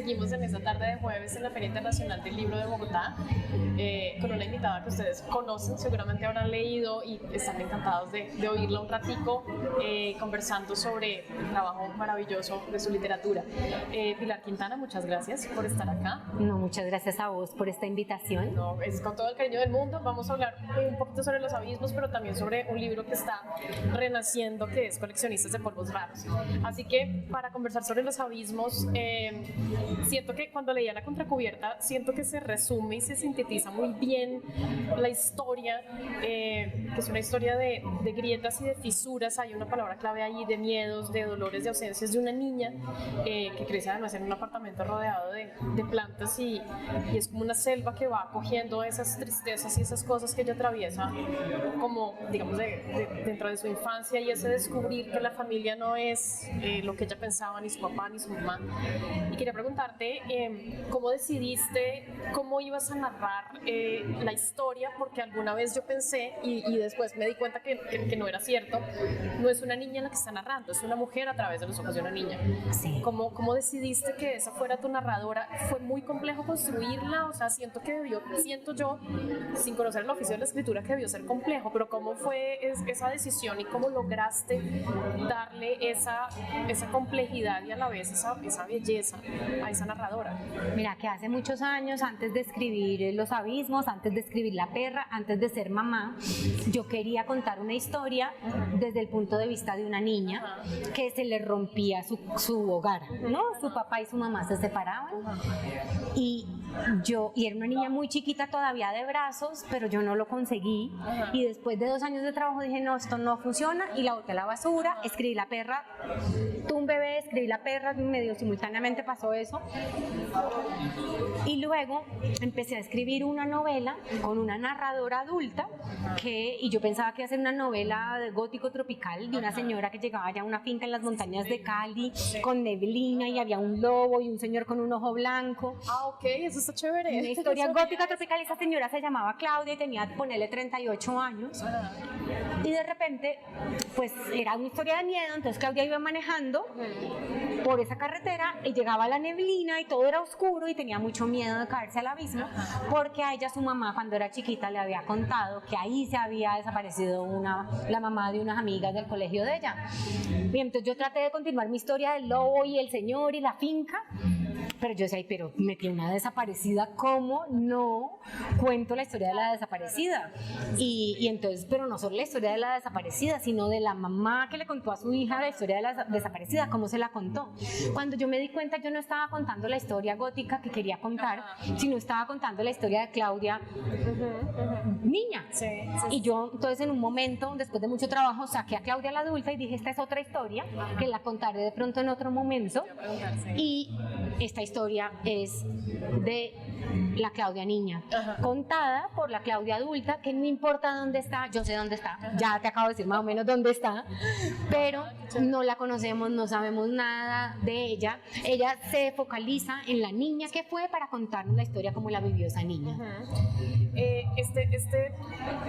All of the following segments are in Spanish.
Seguimos en esta tarde de jueves en la Feria Internacional del Libro de Bogotá con una invitada que ustedes conocen, seguramente habrán leído y están encantados de oírla un ratico conversando sobre el trabajo maravilloso de su literatura. Pilar Quintana, muchas gracias por estar acá. No, muchas gracias a vos por esta invitación. No, es con todo el cariño del mundo. Vamos a hablar un poquito sobre los abismos, pero también sobre un libro que está renaciendo, que es Coleccionistas de Polvos Raros. Así que para conversar sobre los abismos, siento que cuando leía la contracubierta, siento que se resume y se sintetiza muy bien la historia, que es una historia de grietas y de fisuras. Hay una palabra clave ahí, de miedos, de dolores, de ausencias de una niña que crece además en un apartamento rodeado de plantas y es como una selva que va cogiendo esas tristezas y esas cosas que ella atraviesa como, digamos, dentro de su infancia, y ese descubrir que la familia no es lo que ella pensaba, ni su papá ni su mamá. Y quería preguntarte cómo decidiste cómo ibas a narrar la historia, porque alguna vez yo pensé y después me di cuenta que no era cierto. No es una niña la que está narrando, es una mujer a través de los ojos de una niña. Sí. ¿Cómo decidiste que esa fuera tu narradora? ¿Fue muy complejo construirla? O sea, siento yo, sin conocer el oficio de la escritura, que debió ser complejo, pero ¿cómo fue esa decisión y cómo lograste darle esa complejidad y a la vez esa belleza a esa narradora? Mira, que hace muchos años, antes de escribir Los Abismos, antes de escribir La Perra, antes de ser mamá, yo quería contar una historia desde el punto de vista de una niña que se le rompía su hogar, ¿no? Su papá y su mamá se separaban y era una niña muy chiquita todavía de brazos, pero yo no lo conseguí. Y después de 2 años de trabajo dije, no, esto no funciona, y la boté a la basura. Escribí La Perra, tuve un bebé, escribí La Perra, medio simultáneamente pasó eso. Y luego empecé a escribir una novela con una narradora adulta y yo pensaba que iba a ser una novela de gótico tropical de una señora que llegaba ya a una finca en las montañas de Cali con neblina y había un lobo y un señor con un ojo blanco. Ah, ok, eso está chévere. Una historia gótica tropical. Esa señora se llamaba Claudia y tenía, ponerle 38 años. Y de repente, pues era una historia de miedo. Entonces Claudia iba manejando por esa carretera y llegaba la neblina y todo era oscuro y tenía mucho miedo de caerse al abismo, porque a ella su mamá cuando era chiquita le había contado que ahí se había desaparecido la mamá de unas amigas del colegio de ella. Y entonces yo traté de continuar mi historia del lobo y el señor y la finca, pero yo decía, pero metí una desaparecida, ¿cómo no cuento la historia de la desaparecida? Y entonces, pero no solo la historia de la desaparecida, sino de la mamá que le contó a su hija la historia de la desaparecida, cómo se la contó. Cuando yo me di cuenta, yo no estaba contando la historia gótica que quería contar, sino estaba contando la historia de Claudia, niña. Y yo, entonces, en un momento, después de mucho trabajo, saqué a Claudia la adulta y dije, esta es otra historia, que la contaré de pronto en otro momento. Y esta historia es de la Claudia niña, contada por la Claudia adulta, que no importa dónde está, yo sé dónde está, ya te acabo de decir más o menos dónde está, pero no la conocemos, no sabemos nada de ella. Ella se focaliza en la niña que fue para contarnos la historia como la vivió esa niña.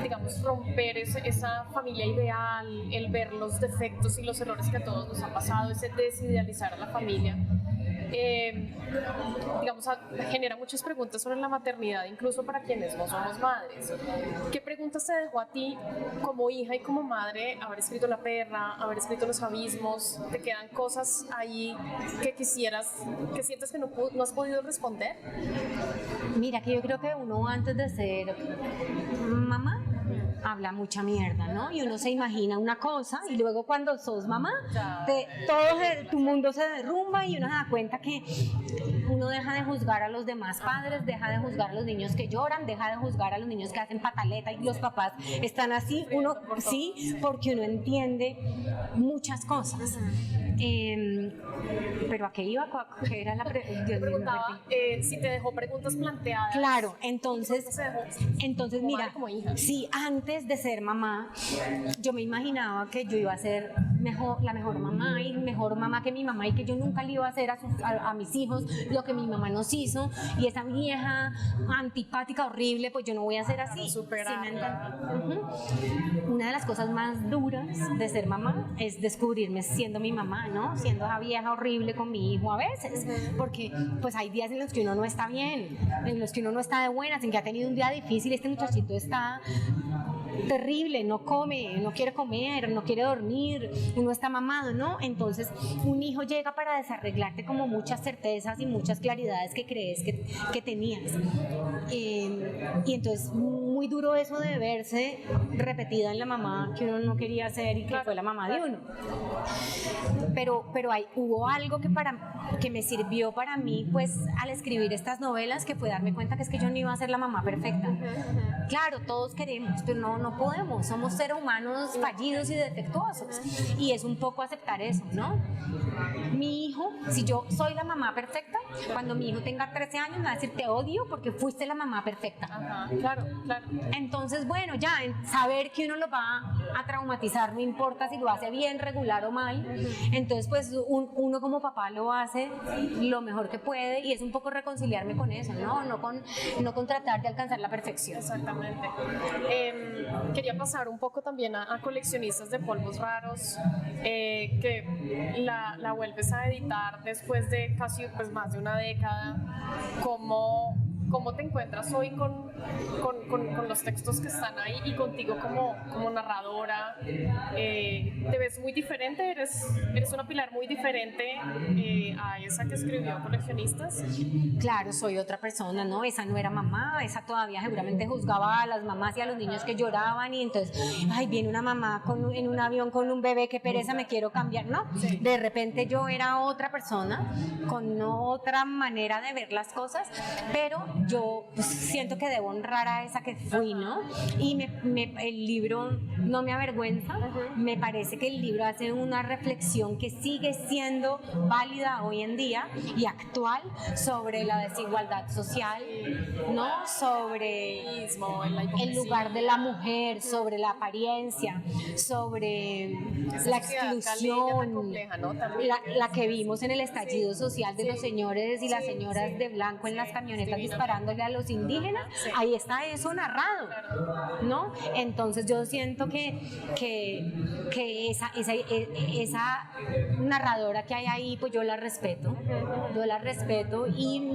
Digamos, romper esa familia ideal, el ver los defectos y los errores que a todos nos han pasado, ese desidealizar a la familia, digamos, genera muchas preguntas sobre la maternidad, incluso para quienes no somos madres. ¿Qué preguntas te dejó a ti como hija y como madre haber escrito La Perra, haber escrito Los Abismos? ¿Te quedan cosas ahí que quisieras, que sientes que no has podido responder? Mira, que yo creo que uno antes de ser mamá habla mucha mierda, ¿no? Y uno se imagina una cosa y luego cuando sos mamá, tu mundo se derrumba y uno se da cuenta que uno deja de juzgar a los demás padres, deja de juzgar a los niños que lloran, deja de juzgar a los niños que hacen pataleta y los papás están así, uno sí, porque uno entiende muchas cosas. Pero ¿a qué iba? ¿Qué era la pregunta? Te preguntaba si te dejó preguntas planteadas. Claro, entonces como mira, madre, como hija. sí, antes de ser mamá, yo me imaginaba que yo iba a ser la mejor mamá y mejor mamá que mi mamá y que yo nunca le iba a hacer a mis hijos lo que mi mamá nos hizo y esa vieja antipática, horrible, pues yo no voy a ser así. Una de las cosas más duras de ser mamá es descubrirme siendo mi mamá, ¿no? Siendo esa vieja horrible con mi hijo a veces, porque pues hay días en los que uno no está bien, en los que uno no está de buenas, en que ha tenido un día difícil, este muchachito está terrible, no come, no quiere comer, no quiere dormir, uno está mamado, ¿no? Entonces un hijo llega para desarreglarte como muchas certezas y muchas claridades que crees que tenías. Y entonces muy duro eso de verse repetida en la mamá que uno no quería ser y que fue la mamá de uno. Pero hubo algo que me sirvió para mí, pues al escribir estas novelas, que fue darme cuenta que es que yo no iba a ser la mamá perfecta. Claro, todos queremos, pero no podemos, somos seres humanos fallidos y defectuosos, y es un poco aceptar eso, ¿no? Mi hijo, si yo soy la mamá perfecta, cuando mi hijo tenga 13 años me va a decir te odio porque fuiste la mamá perfecta. Ajá, claro. Entonces, bueno, ya saber que uno lo va a traumatizar, no importa si lo hace bien, regular o mal, entonces pues uno como papá lo hace lo mejor que puede, y es un poco reconciliarme con eso, no con tratar de alcanzar la perfección. Exactamente. Quería pasar un poco también a Coleccionistas de Polvos Raros, que la vuelves a editar después de casi pues, más de una década. ¿Cómo te encuentras hoy con los textos que están ahí y contigo como narradora? ¿Te ves muy diferente? ¿Eres una Pilar muy diferente a esa que escribió Coleccionistas? Claro, soy otra persona, ¿no? Esa no era mamá, esa todavía seguramente juzgaba a las mamás y a los niños que lloraban, y entonces, ay, viene una mamá en un avión con un bebé, qué pereza, me quiero cambiar, ¿no? Sí. De repente yo era otra persona, con otra manera de ver las cosas, pero yo pues, siento que debo honrar a esa que fui, ¿no? Y el libro no me avergüenza, me parece que el libro hace una reflexión que sigue siendo válida hoy en día y actual sobre la desigualdad social, ¿no? Sobre el lugar de la mujer, sobre la apariencia, sobre la exclusión, compleja, ¿no? la que vimos en el estallido social de los señores y las señoras de blanco en las camionetas disparándole a los indígenas. Ahí está eso narrado, ¿no? Entonces yo siento que esa narradora que hay ahí, pues yo la respeto y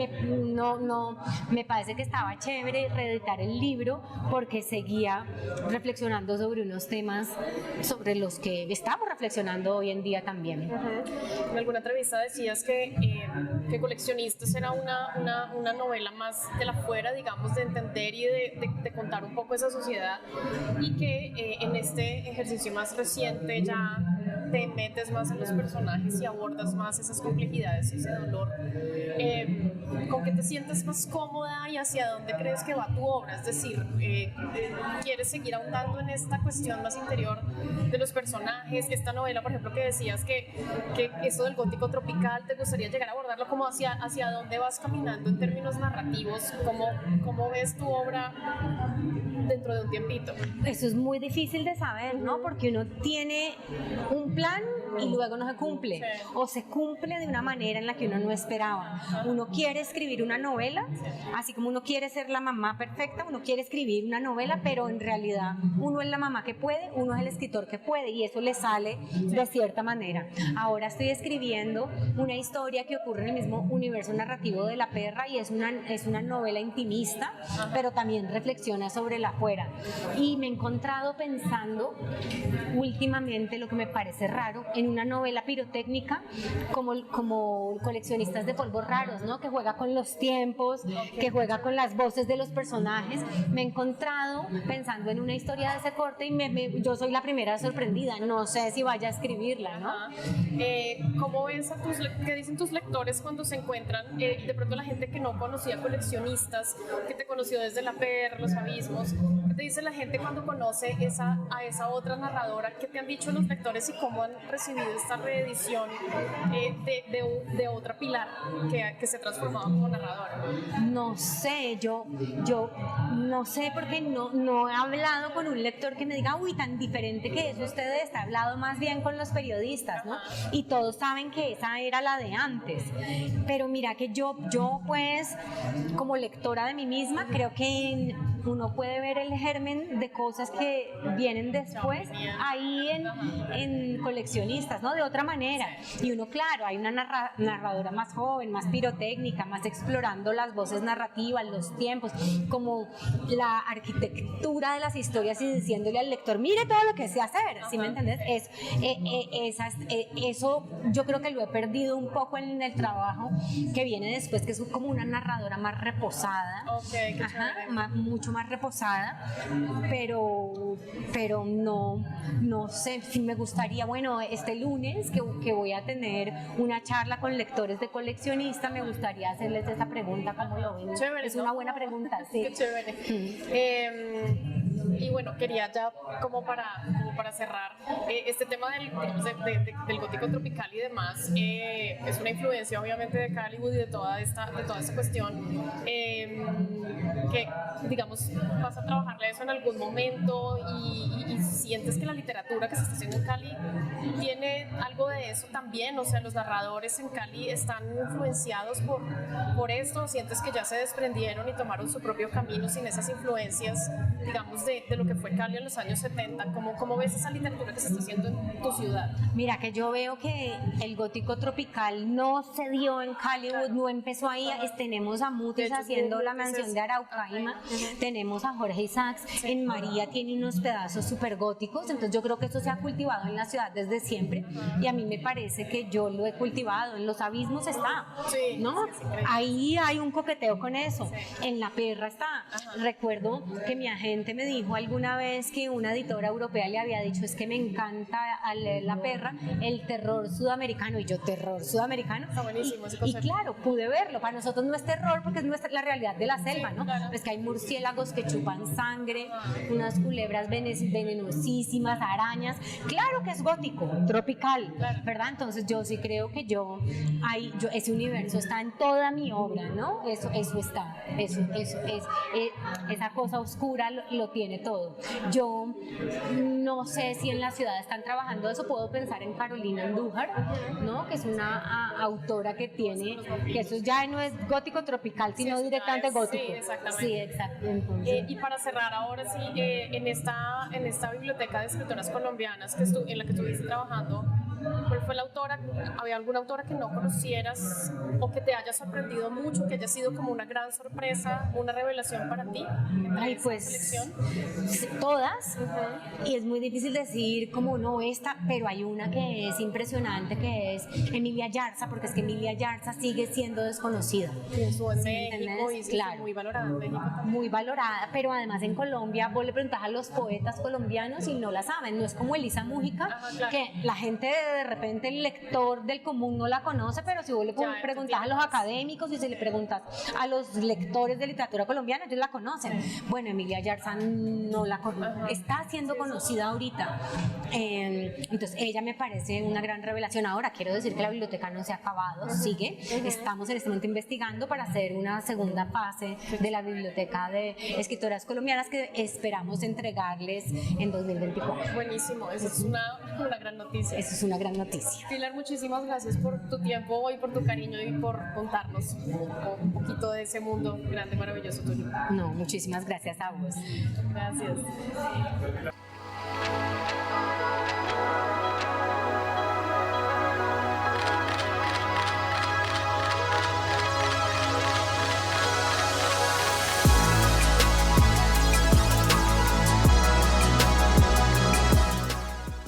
me parece que estaba chévere reeditar el libro porque seguía reflexionando sobre unos temas sobre los que estamos reflexionando hoy en día también. En alguna entrevista decías que Coleccionistas era una novela más de la fuera, digamos, de entender y de contar un poco esa sociedad, y que en este ejercicio más reciente ya te metes más en los personajes y abordas más esas complejidades y ese dolor. ¿Con qué te sientes más cómoda y hacia dónde crees que va tu obra? Es decir, ¿quieres seguir ahondando en esta cuestión más interior de los personajes? Esta novela, por ejemplo, que decías que eso del gótico tropical, ¿te gustaría llegar a abordarlo como hacia dónde vas caminando en términos narrativos? ¿Cómo ves tu obra dentro de un tiempito? Eso es muy difícil de saber, ¿no? Porque uno tiene un plan y luego no se cumple, o se cumple de una manera en la que uno no esperaba. Uno quiere escribir una novela, así como uno quiere ser la mamá perfecta, uno quiere escribir una novela, pero en realidad uno es la mamá que puede, uno es el escritor que puede, y eso le sale de cierta manera. Ahora estoy escribiendo una historia que ocurre en el mismo universo narrativo de La Perra, y es una novela intimista, pero también reflexiona sobre la afuera. Y me he encontrado pensando últimamente, lo que me parece raro, en una novela pirotécnica como Coleccionistas de Polvos Raros, ¿no? Que juega con los tiempos, que juega con las voces de los personajes. Me he encontrado pensando en una historia de ese corte y yo soy la primera sorprendida, no sé si vaya a escribirla, ¿no? ¿Cómo ves qué dicen tus lectores cuando se encuentran de pronto la gente que no conocía Coleccionistas, que te conoció desde La Perra, Los Abismos, que te dice la gente cuando conoce a esa otra narradora? ¿Qué te han dicho los lectores y cómo han recibido esta reedición de otra Pilar que se ha transformado como narradora? No sé, yo no sé porque no he hablado con un lector que me diga, uy, tan diferente que es ustedes, he hablado más bien con los periodistas, ¿no? Y todos saben que esa era la de antes. Pero mira que yo pues, como lectora de mí misma, creo que uno puede ver el germen de cosas que vienen después ahí en coleccionistas, ¿no? De otra manera. Y uno, claro, hay una narradora más joven, más pirotécnica, más explorando las voces narrativas, los tiempos, como la arquitectura de las historias y diciéndole al lector, mire todo lo que sé hacer, ¿sí me entendés? Eso yo creo que lo he perdido un poco en el trabajo que viene después, que es como una narradora más reposada, mucho más reposada, pero no sé, si me gustaría, bueno, este lunes que voy a tener una charla con lectores de coleccionista, me gustaría hacerles esa pregunta, ¿cómo lo ven? Chévere, es ¿no? una buena pregunta, sí. Qué chévere. Y bueno, quería ya como para cerrar, este tema del gótico tropical y demás, es una influencia obviamente de Caliwood y de toda esta cuestión, que digamos vas a trabajarle eso en algún momento y sientes que la literatura que se está haciendo en Cali tiene algo de eso también, o sea, los narradores en Cali están influenciados por esto, o sientes que ya se desprendieron y tomaron su propio camino sin esas influencias, digamos, de lo que fue Cali en los años 70, ¿cómo ves esa literatura que se está haciendo en tu ciudad? Mira, que yo veo que el gótico tropical no se dio en Caliwood, no empezó ahí. Tenemos a Mutis haciendo La Mansión de Araucaima, tenemos a Jorge Isaacs, en María tiene unos pedazos súper góticos, entonces yo creo que esto se ha cultivado en la ciudad desde siempre y a mí me parece que yo lo he cultivado. En Los Abismos está, ¿no? Ahí hay un coqueteo con eso, en La Perra está. Recuerdo que mi agente me dijo alguna vez que una editora europea le había dicho, es que me encanta al leer La Perra el terror sudamericano, y yo, terror sudamericano, está buenísimo ese y concepto. claro, pude verlo. Para nosotros no es terror porque es la realidad de la selva, ¿no? Claro. Es que hay murciélagos que chupan sangre, unas culebras venenosísimas, arañas, claro que es gótico, tropical, ¿verdad? Entonces yo sí creo que ese universo está en toda mi obra, ¿no? Eso está, esa cosa oscura lo tiene todo. Yo no sé si en la ciudad están trabajando eso, puedo pensar en Carolina Andújar, ¿no? Que es una autora que tiene, que eso ya no es gótico tropical, sino directamente gótico. Sí, exactamente. Sí, exacto. Entonces, Y para cerrar ahora sí, en esta biblioteca de escritoras colombianas en la que estuviste trabajando, ¿cuál fue la autora? ¿Había alguna autora que no conocieras o que te haya sorprendido mucho, que haya sido como una gran sorpresa, una revelación para ti? Ay, pues todas, y es muy difícil decir como no esta, pero hay una que es impresionante, que es Emilia Yarza, porque es que Emilia Yarza sigue siendo desconocida. Estuvo en México y claro, muy valorada en México también. muy valorada, pero además en Colombia vos le preguntás a los poetas colombianos y no la saben. No es como Elisa Mújica, claro, que la gente de repente, el lector del común no la conoce, pero si vos le preguntás a los académicos y si le preguntas a los lectores de literatura colombiana, ellos la conocen. Bueno, Emilia Yarza no la conoce, está siendo conocida ahorita. Entonces ella me parece una gran revelación. Ahora quiero decir que la biblioteca no se ha acabado, sigue. Estamos en este momento investigando para hacer una segunda fase de la biblioteca de escritoras colombianas que esperamos entregarles en 2024. Buenísimo, eso es una gran noticia. Eso es una gran noticia. Pilar, muchísimas gracias por tu tiempo y por tu cariño y por contarnos un poquito de ese mundo grande, maravilloso tuyo. No, muchísimas gracias a vos. Gracias.